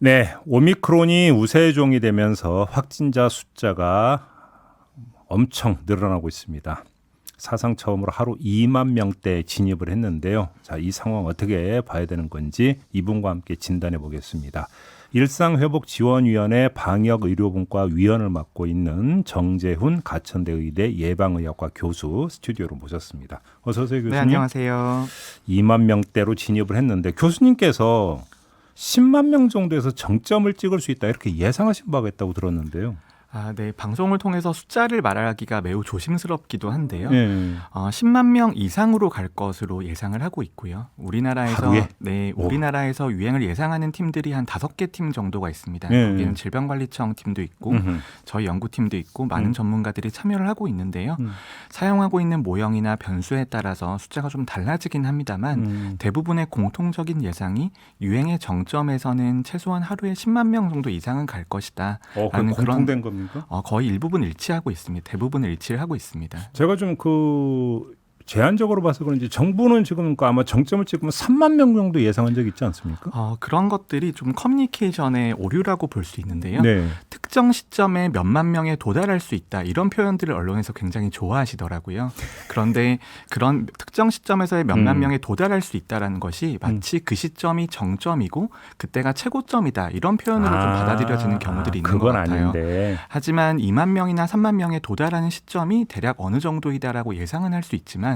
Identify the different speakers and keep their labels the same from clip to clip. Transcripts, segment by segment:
Speaker 1: 네, 오미크론이 우세종이 되면서 확진자 숫자가 엄청 늘어나고 있습니다. 사상 처음으로 하루 2만 명대에 진입을 했는데요. 자, 이 상황 어떻게 봐야 되는 건지 이분과 함께 진단해 보겠습니다. 일상회복지원위원회 방역의료분과 위원을 맡고 있는 정재훈 가천대 의대 예방의학과 교수 스튜디오로 모셨습니다. 어서 오세요, 교수님.
Speaker 2: 네, 안녕하세요.
Speaker 1: 2만 명대로 진입을 했는데 교수님께서 10만 명 정도에서 정점을 찍을 수 있다 이렇게 예상하신 바가 있다고 들었는데요.
Speaker 2: 네, 방송을 통해서 숫자를 말하기가 매우 조심스럽기도 한데요.
Speaker 1: 네.
Speaker 2: 10만 명 이상으로 갈 것으로 예상을 하고 있고요. 우리나라에서
Speaker 1: 하루에?
Speaker 2: 우리나라에서 유행을 예상하는 팀들이 한 5개 팀 정도가 있습니다.
Speaker 1: 네.
Speaker 2: 거기는 질병관리청 팀도 있고
Speaker 1: 음흠.
Speaker 2: 저희 연구팀도 있고 많은 전문가들이 참여를 하고 있는데요. 사용하고 있는 모형이나 변수에 따라서 숫자가 좀 달라지긴 합니다만 대부분의 공통적인 예상이 유행의 정점에서는 최소한 하루에 10만 명 정도 이상은 갈 것이다.
Speaker 1: 그건 공통된 겁니까?
Speaker 2: 거의 일부분 일치하고 있습니다. 대부분 일치를 하고 있습니다.
Speaker 1: 제가 좀 제한적으로 봐서 그런지 정부는 지금 아마 정점을 찍으면 3만 명 정도 예상한 적이 있지 않습니까?
Speaker 2: 그런 것들이 좀 커뮤니케이션의 오류라고 볼 수 있는데요.
Speaker 1: 네.
Speaker 2: 특정 시점에 몇만 명에 도달할 수 있다. 이런 표현들을 언론에서 굉장히 좋아하시더라고요. 그런데 그런 특정 시점에서의 몇만 명에 도달할 수 있다는 것이 마치 그 시점이 정점이고 그때가 최고점이다. 이런 표현으로 좀 받아들여지는 경우들이 있는 것 같아요.
Speaker 1: 아닌데.
Speaker 2: 하지만 2만 명이나 3만 명에 도달하는 시점이 대략 어느 정도이다라고 예상은 할 수 있지만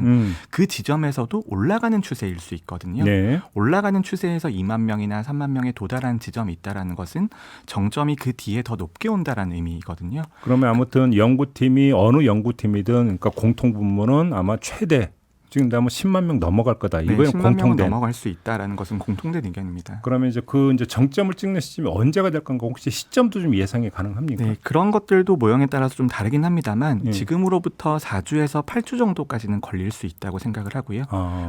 Speaker 2: 그 지점에서도 올라가는 추세일 수 있거든요.
Speaker 1: 네.
Speaker 2: 올라가는 추세에서 2만 명이나 3만 명에 도달한 지점이 있다는 것은 정점이 그 뒤에 더 높게 온다라는 의미거든요.
Speaker 1: 그러면 아무튼 연구팀이 어느 연구팀이든 그러니까 공통 분모는 아마 최대 지금 뭐 10만 명 넘어갈 거다. 이거는
Speaker 2: 10만 명은
Speaker 1: 공통된.
Speaker 2: 넘어갈 수 있다라는 것은 공통된 의견입니다.
Speaker 1: 그러면 이제 정점을 찍는 시점이 언제가 될 건가 혹시 시점도 좀 예상이 가능합니까?
Speaker 2: 네, 그런 것들도 모형에 따라서 좀 다르긴 합니다만 지금으로부터 4주에서 8주 정도까지는 걸릴 수 있다고 생각을 하고요.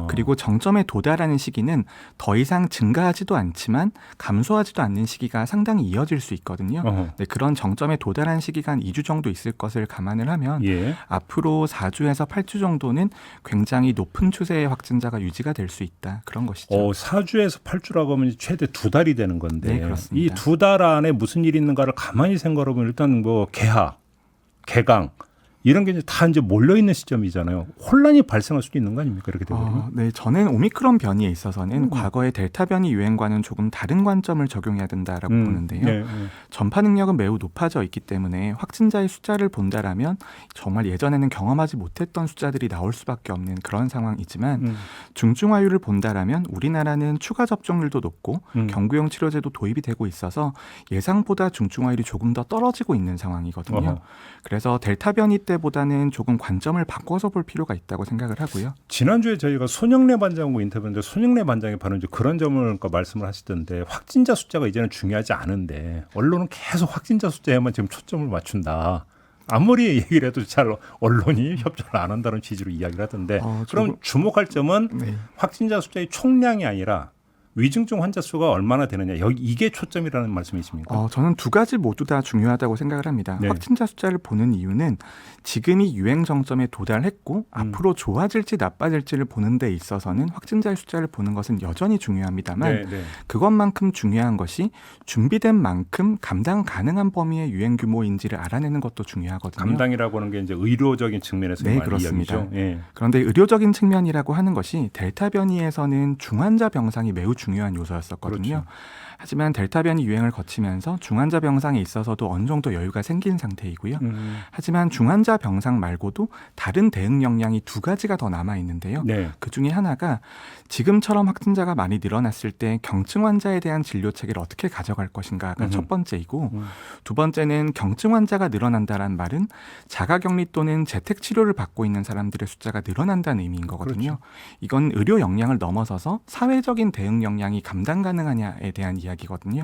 Speaker 2: 그리고 정점에 도달하는 시기는 더 이상 증가하지도 않지만 감소하지도 않는 시기가 상당히 이어질 수 있거든요. 네, 그런 정점에 도달한 시기가 한 2주 정도 있을 것을 감안을 하면 앞으로 4주에서 8주 정도는 굉장히 높은 추세의 확진자가 유지가 될 수 있다. 그런 것이죠.
Speaker 1: 4주에서 8주라고 하면 최대 2달이 되는 건데
Speaker 2: 네, 그렇습니다.
Speaker 1: 이 2달 안에 무슨 일이 있는가를 가만히 생각해보면 일단 개하, 개강 이런 게 다 이제 몰려 있는 시점이잖아요. 혼란이 발생할 수도 있는 거 아닙니까? 이렇게 되면.
Speaker 2: 네, 저는 오미크론 변이에 있어서는 과거의 델타 변이 유행과는 조금 다른 관점을 적용해야 된다라고 보는데요.
Speaker 1: 네.
Speaker 2: 전파 능력은 매우 높아져 있기 때문에 확진자의 숫자를 본다라면 정말 예전에는 경험하지 못했던 숫자들이 나올 수밖에 없는 그런 상황이지만 중증화율을 본다라면 우리나라는 추가 접종률도 높고 경구용 치료제도 도입이 되고 있어서 예상보다 중증화율이 조금 더 떨어지고 있는 상황이거든요. 그래서 델타 변이 때보다는 조금 관점을 바꿔서 볼 필요가 있다고 생각을 하고요.
Speaker 1: 지난주에 저희가 손영래 반장하고 인터뷰했는데 손영래 반장이 바로 이제 그런 점을 말씀을 하시던데 확진자 숫자가 이제는 중요하지 않은데 언론은 계속 확진자 숫자에만 지금 초점을 맞춘다. 아무리 얘기를 해도 잘 언론이 협조를 안 한다는 취지로 이야기를 하던데 그럼 주목할 점은 확진자 숫자의 총량이 아니라 위중증 환자 수가 얼마나 되느냐 이게 초점이라는 말씀이십니까?
Speaker 2: 저는 두 가지 모두 다 중요하다고 생각을 합니다.
Speaker 1: 네.
Speaker 2: 확진자 숫자를 보는 이유는 지금이 유행 정점에 도달했고 앞으로 좋아질지 나빠질지를 보는 데 있어서는 확진자의 숫자를 보는 것은 여전히 중요합니다만 그것만큼 중요한 것이 준비된 만큼 감당 가능한 범위의 유행 규모인지를 알아내는 것도 중요하거든요.
Speaker 1: 감당이라고 하는 게 이제 의료적인 측면에서
Speaker 2: 그렇습니다.
Speaker 1: 이야기죠.
Speaker 2: 그런데 의료적인 측면이라고 하는 것이 델타 변이에서는 중환자 병상이 매우 중요한 요소였었거든요.
Speaker 1: 그렇죠.
Speaker 2: 하지만 델타 변이 유행을 거치면서 중환자 병상에 있어서도 어느 정도 여유가 생긴 상태이고요. 하지만 중환자 병상 말고도 다른 대응 역량이 두 가지가 더 남아 있는데요. 그중에 하나가 지금처럼 확진자가 많이 늘어났을 때 경증 환자에 대한 진료 체계를 어떻게 가져갈 것인가가 첫 번째이고 두 번째는 경증 환자가 늘어난다는 말은 자가격리 또는 재택 치료를 받고 있는 사람들의 숫자가 늘어난다는 의미인 거거든요. 그렇죠. 이건 의료 역량을 넘어서서 사회적인 대응 역량이 감당 가능하냐에 대한 이야기거든요.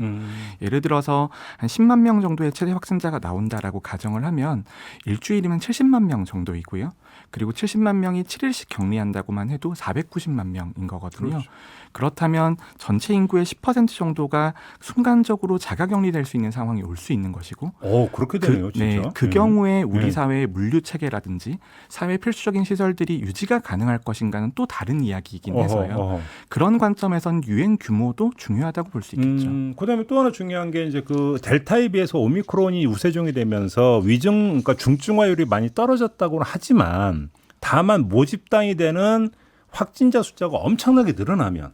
Speaker 2: 예를 들어서 한 10만 명 정도의 최대 확진자가 나온다라고 가정을 하면 일주일이면 70만 명 정도이고요. 그리고 70만 명이 7일씩 격리한다고만 해도 490만 명인 거거든요. 그렇죠. 그렇다면 전체 인구의 10% 정도가 순간적으로 자가격리될 수 있는 상황이 올 수 있는 것이고
Speaker 1: 그렇게 되네요. 진짜.
Speaker 2: 그 경우에 우리 사회의 물류 체계라든지 사회 필수적인 시설들이 유지가 가능할 것인가는 또 다른 이야기이긴 해서요. 그런 관점에선 유행 규모도 중요하다고 볼 수 있기
Speaker 1: 그다음에 또 하나 중요한 게 이제 그 델타에 비해서 오미크론이 우세종이 되면서 그러니까 중증화율이 많이 떨어졌다고는 하지만 다만 모집당이 되는 확진자 숫자가 엄청나게 늘어나면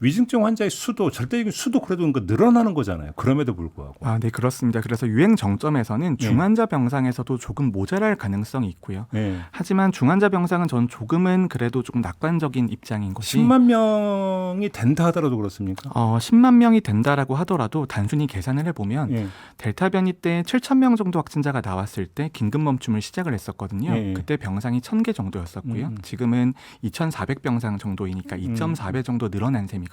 Speaker 1: 위중증 환자의 수도 절대적인 수도 그래도 그러니까 늘어나는 거잖아요. 그럼에도 불구하고.
Speaker 2: 네, 그렇습니다. 그래서 유행 정점에서는 중환자 병상에서도 조금 모자랄 가능성이 있고요. 하지만 중환자 병상은 전 조금은 그래도 조금 낙관적인 입장인 것이
Speaker 1: 10만 명이 된다 하더라도 그렇습니까?
Speaker 2: 10만 명이 된다라고 하더라도 단순히 계산을 해보면 델타 변이 때 7천 명 정도 확진자가 나왔을 때 긴급 멈춤을 시작을 했었거든요. 그때 병상이 1,000개 정도였었고요. 지금은 2,400병상 정도이니까 2.4배 정도 늘어난 셈이거든요.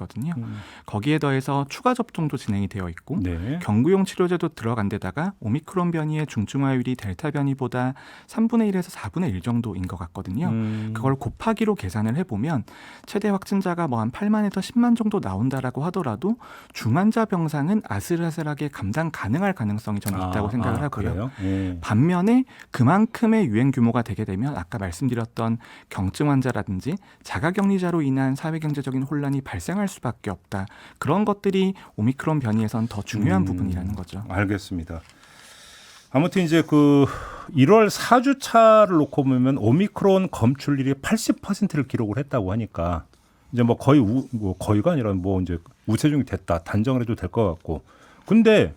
Speaker 2: 거기에 더해서 추가 접종도 진행이 되어 있고 경구용 치료제도 들어간 데다가 오미크론 변이의 중증화율이 델타 변이보다 3분의 1에서 4분의 1 정도인 것 같거든요. 그걸 곱하기로 계산을 해보면 최대 확진자가 뭐 한 8만에서 10만 정도 나온다라고 하더라도 중환자 병상은 아슬아슬하게 감당 가능할 가능성이 저는 있다고 생각을 하고요. 반면에 그만큼의 유행 규모가 되게 되면 아까 말씀드렸던 경증 환자라든지 자가격리자로 인한 사회경제적인 혼란이 발생할 수밖에 없다. 그런 것들이 오미크론 변이에선 더 중요한 부분이라는 거죠.
Speaker 1: 알겠습니다. 아무튼 이제 그 1월 4주차를 놓고 보면 오미크론 검출률이 80%를 기록을 했다고 하니까 이제 뭐 거의 거의가 아니라 뭐 이제 우세종이 됐다 단정을 해도 될 것 같고. 근데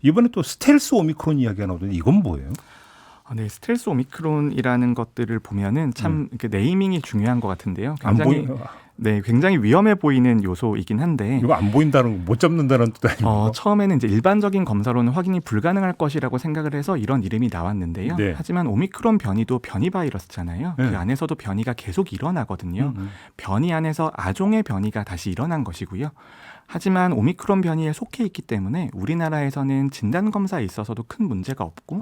Speaker 1: 이번에 또 스텔스 오미크론 이야기가 나오던데 이건 뭐예요?
Speaker 2: 네, 스텔스 오미크론이라는 것들을 보면은 참 네이밍이 중요한 것 같은데요. 굉장히 위험해 보이는 요소이긴 한데
Speaker 1: 이거 안 보인다는 거 못 잡는다는 뜻 아닙니까?
Speaker 2: 처음에는 이제 일반적인 검사로는 확인이 불가능할 것이라고 생각을 해서 이런 이름이 나왔는데요. 하지만 오미크론 변이도 변이 바이러스잖아요. 그 안에서도 변이가 계속 일어나거든요. 변이 안에서 아종의 변이가 다시 일어난 것이고요. 하지만 오미크론 변이에 속해 있기 때문에 우리나라에서는 진단검사에 있어서도 큰 문제가 없고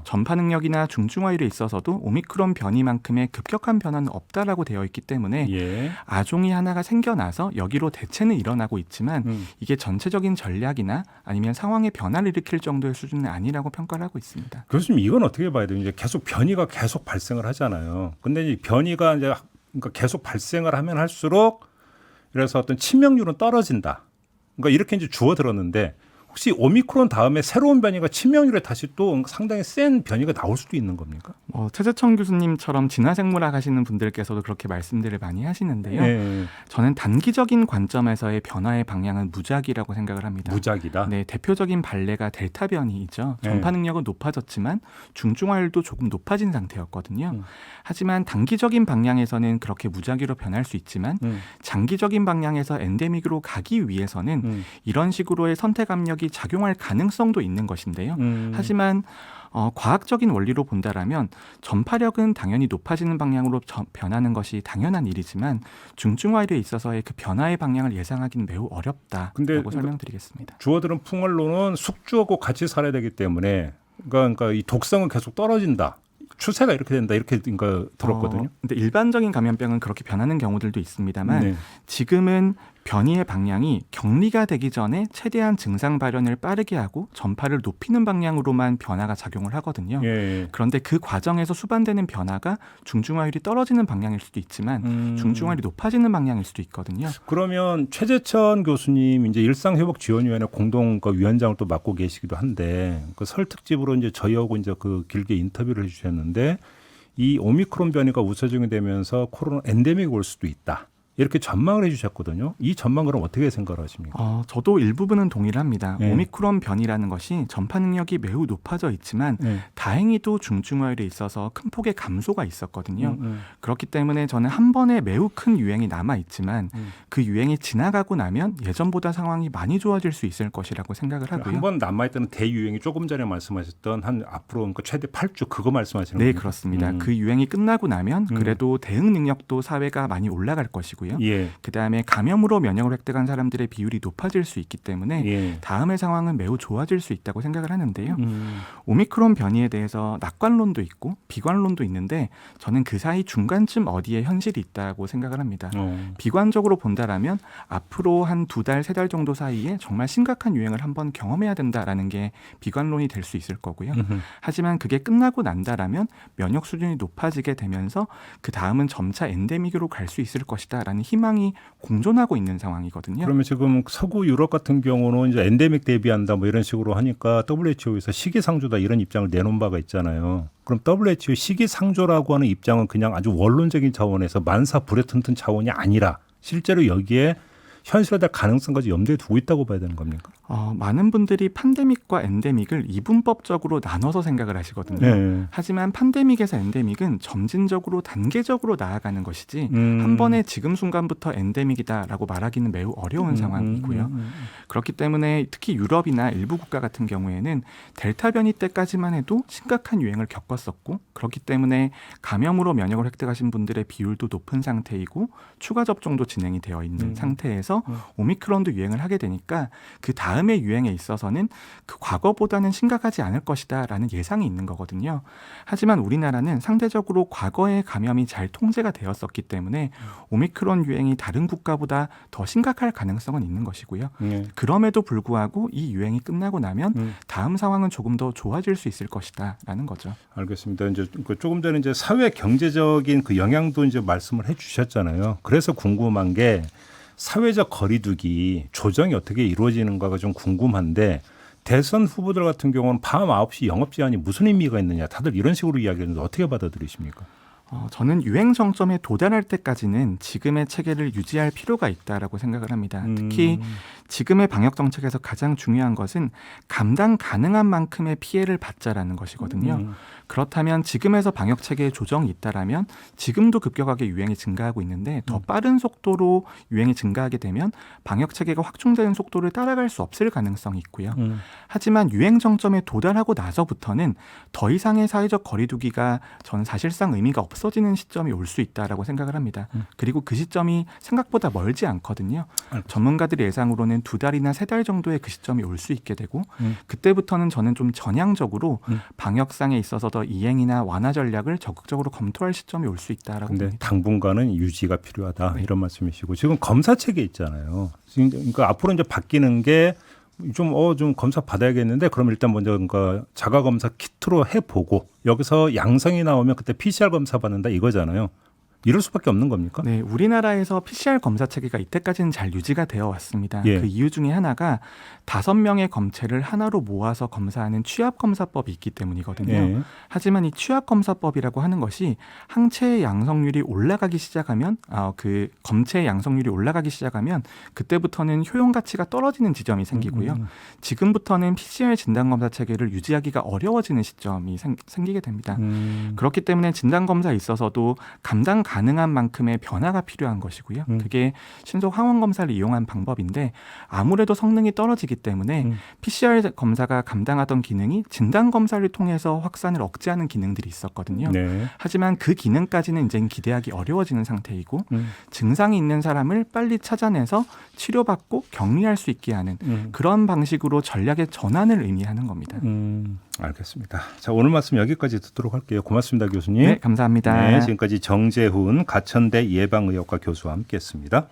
Speaker 2: 전파 능력이나 중증화율에 있어서도 오미크론 변이만큼의 급격한 변화는 없다라고 되어 있기 때문에 아종이 하나가 생겨나서 여기로 대체는 일어나고 있지만 이게 전체적인 전략이나 아니면 상황의 변화를 일으킬 정도의 수준은 아니라고 평가를 하고 있습니다.
Speaker 1: 교수님 이건 어떻게 봐야 돼요? 이제 계속 변이가 계속 발생을 하잖아요. 근데 이 변이가 이제 그러니까 계속 발생을 하면 할수록 그래서 어떤 치명률은 떨어진다. 그러니까 이렇게 이제 주워 들었는데 혹시 오미크론 다음에 새로운 변이가 치명률에 다시 또 상당히 센 변이가 나올 수도 있는 겁니까?
Speaker 2: 최재청 교수님처럼 진화생물학 하시는 분들께서도 그렇게 말씀들을 많이 하시는데요. 저는 단기적인 관점에서의 변화의 방향은 무작위라고 생각을 합니다.
Speaker 1: 무작위다?
Speaker 2: 네, 대표적인 발레가 델타 변이이죠. 전파 능력은 높아졌지만 중증화율도 조금 높아진 상태였거든요. 하지만 단기적인 방향에서는 그렇게 무작위로 변할 수 있지만 장기적인 방향에서 엔데믹으로 가기 위해서는 이런 식으로의 선택 압력이 작용할 가능성도 있는 것인데요. 하지만 과학적인 원리로 본다라면 전파력은 당연히 높아지는 방향으로 변하는 것이 당연한 일이지만 중증화율에 있어서의 그 변화의 방향을 예상하기는 매우 어렵다라고 설명드리겠습니다.
Speaker 1: 주어들은 풍월로는 숙주하고 같이 살아야 되기 때문에 그러니까 이 독성은 계속 떨어진다. 추세가 이렇게 된다 이렇게 들었거든요.
Speaker 2: 근데 일반적인 감염병은 그렇게 변하는 경우들도 있습니다만 지금은 변이의 방향이 격리가 되기 전에 최대한 증상 발현을 빠르게 하고 전파를 높이는 방향으로만 변화가 작용을 하거든요. 그런데 그 과정에서 수반되는 변화가 중증화율이 떨어지는 방향일 수도 있지만 중증화율이 높아지는 방향일 수도 있거든요.
Speaker 1: 그러면 최재천 교수님 이제 일상회복지원위원회 공동 위원장을 또 맡고 계시기도 한데 그 설 특집으로 이제 저희하고 이제 그 길게 인터뷰를 해주셨는데 이 오미크론 변이가 우세종이 되면서 코로나 엔데믹이 올 수도 있다. 이렇게 전망을 해주셨거든요. 이 전망 그럼 어떻게 생각을 하십니까?
Speaker 2: 저도 일부분은 동의를 합니다. 오미크론 변이라는 것이 전파 능력이 매우 높아져 있지만 다행히도 중증화율에 있어서 큰 폭의 감소가 있었거든요. 그렇기 때문에 저는 한 번에 매우 큰 유행이 남아있지만 그 유행이 지나가고 나면 예전보다 상황이 많이 좋아질 수 있을 것이라고 생각을 하고요.
Speaker 1: 한 번 남아있던 대유행이 조금 전에 말씀하셨던 한 앞으로 그러니까 최대 8주 그거 말씀하시는 거예요?
Speaker 2: 네, 그렇습니다. 그 유행이 끝나고 나면 그래도 대응 능력도 사회가 많이 올라갈 것이고요. 그다음에 감염으로 면역을 획득한 사람들의 비율이 높아질 수 있기 때문에 다음의 상황은 매우 좋아질 수 있다고 생각을 하는데요. 오미크론 변이에 대해서 낙관론도 있고 비관론도 있는데 저는 그 사이 중간쯤 어디에 현실이 있다고 생각을 합니다. 비관적으로 본다라면 앞으로 한 2달, 3달 정도 사이에 정말 심각한 유행을 한번 경험해야 된다라는 게 비관론이 될 수 있을 거고요. 하지만 그게 끝나고 난다라면 면역 수준이 높아지게 되면서 그 다음은 점차 엔데믹으로 갈 수 있을 것이다 것이다라는 희망이 공존하고 있는 상황이거든요.
Speaker 1: 그러면 지금 서구 유럽 같은 경우는 이제 엔데믹 대비한다 뭐 이런 식으로 하니까 WHO에서 시기상조다 이런 입장을 내놓은 바가 있잖아요. 그럼 WHO 시기상조라고 하는 입장은 그냥 아주 원론적인 차원에서 만사 불에튼튼 차원이 아니라 실제로 여기에 현실화될 가능성까지 염두에 두고 있다고 봐야 되는 겁니까?
Speaker 2: 많은 분들이 팬데믹과 엔데믹을 이분법적으로 나눠서 생각을 하시거든요.
Speaker 1: 네.
Speaker 2: 하지만 팬데믹에서 엔데믹은 점진적으로 단계적으로 나아가는 것이지 한 번에 지금 순간부터 엔데믹이다라고 말하기는 매우 어려운 상황이고요. 그렇기 때문에 특히 유럽이나 일부 국가 같은 경우에는 델타 변이 때까지만 해도 심각한 유행을 겪었었고 그렇기 때문에 감염으로 면역을 획득하신 분들의 비율도 높은 상태이고 추가 접종도 진행이 되어 있는 상태에서 오미크론도 유행을 하게 되니까 그 다음의 유행에 있어서는 그 과거보다는 심각하지 않을 것이다라는 예상이 있는 거거든요. 하지만 우리나라는 상대적으로 과거의 감염이 잘 통제가 되었었기 때문에 오미크론 유행이 다른 국가보다 더 심각할 가능성은 있는 것이고요. 그럼에도 불구하고 이 유행이 끝나고 나면 다음 상황은 조금 더 좋아질 수 있을 것이다라는 거죠.
Speaker 1: 알겠습니다. 이제 조금 전에 이제 사회 경제적인 그 영향도 이제 말씀을 해주셨잖아요. 그래서 궁금한 게 사회적 거리두기 조정이 어떻게 이루어지는가가 좀 궁금한데 대선 후보들 같은 경우는 밤 9시 영업 제한이 무슨 의미가 있느냐 다들 이런 식으로 이야기하는데 어떻게 받아들이십니까?
Speaker 2: 저는 유행 정점에 도달할 때까지는 지금의 체계를 유지할 필요가 있다라고 생각을 합니다. 특히 지금의 방역 정책에서 가장 중요한 것은 감당 가능한 만큼의 피해를 받자라는 것이거든요. 그렇다면 지금에서 방역 체계에 조정이 있다라면 지금도 급격하게 유행이 증가하고 있는데 더 빠른 속도로 유행이 증가하게 되면 방역 체계가 확충되는 속도를 따라갈 수 없을 가능성이 있고요. 하지만 유행 정점에 도달하고 나서부터는 더 이상의 사회적 거리두기가 저는 사실상 의미가 없어지는 시점이 올 수 있다라고 생각을 합니다. 그리고 그 시점이 생각보다 멀지 않거든요. 전문가들의 예상으로는 2달이나 3달 정도의 그 시점이 올 수 있게 되고 그때부터는 저는 좀 전향적으로 방역상에 있어서 이행이나 완화 전략을 적극적으로 검토할 시점이 올 수 있다라고
Speaker 1: 근데
Speaker 2: 봅니다.
Speaker 1: 당분간은 유지가 필요하다
Speaker 2: 네.
Speaker 1: 이런 말씀이시고 지금 검사 체계 있잖아요. 그러니까 앞으로 이제 바뀌는 게 좀 검사 받아야겠는데 그럼 일단 먼저 그러니까 자가 검사 키트로 해보고 여기서 양성이 나오면 그때 PCR 검사 받는다 이거잖아요. 이럴 수밖에 없는 겁니까?
Speaker 2: 네, 우리나라에서 PCR 검사 체계가 이때까지는 잘 유지가 되어 왔습니다.
Speaker 1: 예.
Speaker 2: 그 이유 중에 하나가 5명의 검체를 하나로 모아서 검사하는 취합검사법이 있기 때문이거든요.
Speaker 1: 예.
Speaker 2: 하지만 이 취합검사법이라고 하는 것이 항체의 양성률이 올라가기 시작하면 그 검체의 양성률이 올라가기 시작하면 그때부터는 효용 가치가 떨어지는 지점이 생기고요. 지금부터는 PCR 진단검사 체계를 유지하기가 어려워지는 시점이 생기게 됩니다. 그렇기 때문에 진단검사에 있어서도 감당 가능한 만큼의 변화가 필요한 것이고요. 그게 신속 항원 검사를 이용한 방법인데 아무래도 성능이 떨어지기 때문에 PCR 검사가 감당하던 기능이 진단 검사를 통해서 확산을 억제하는 기능들이 있었거든요.
Speaker 1: 네.
Speaker 2: 하지만 그 기능까지는 이제 기대하기 어려워지는 상태이고 증상이 있는 사람을 빨리 찾아내서 치료받고 격리할 수 있게 하는 그런 방식으로 전략의 전환을 의미하는 겁니다.
Speaker 1: 알겠습니다. 자, 오늘 말씀 여기까지 듣도록 할게요. 고맙습니다, 교수님.
Speaker 2: 네, 감사합니다.
Speaker 1: 네, 지금까지 정재훈 가천대 예방의학과 교수와 함께했습니다.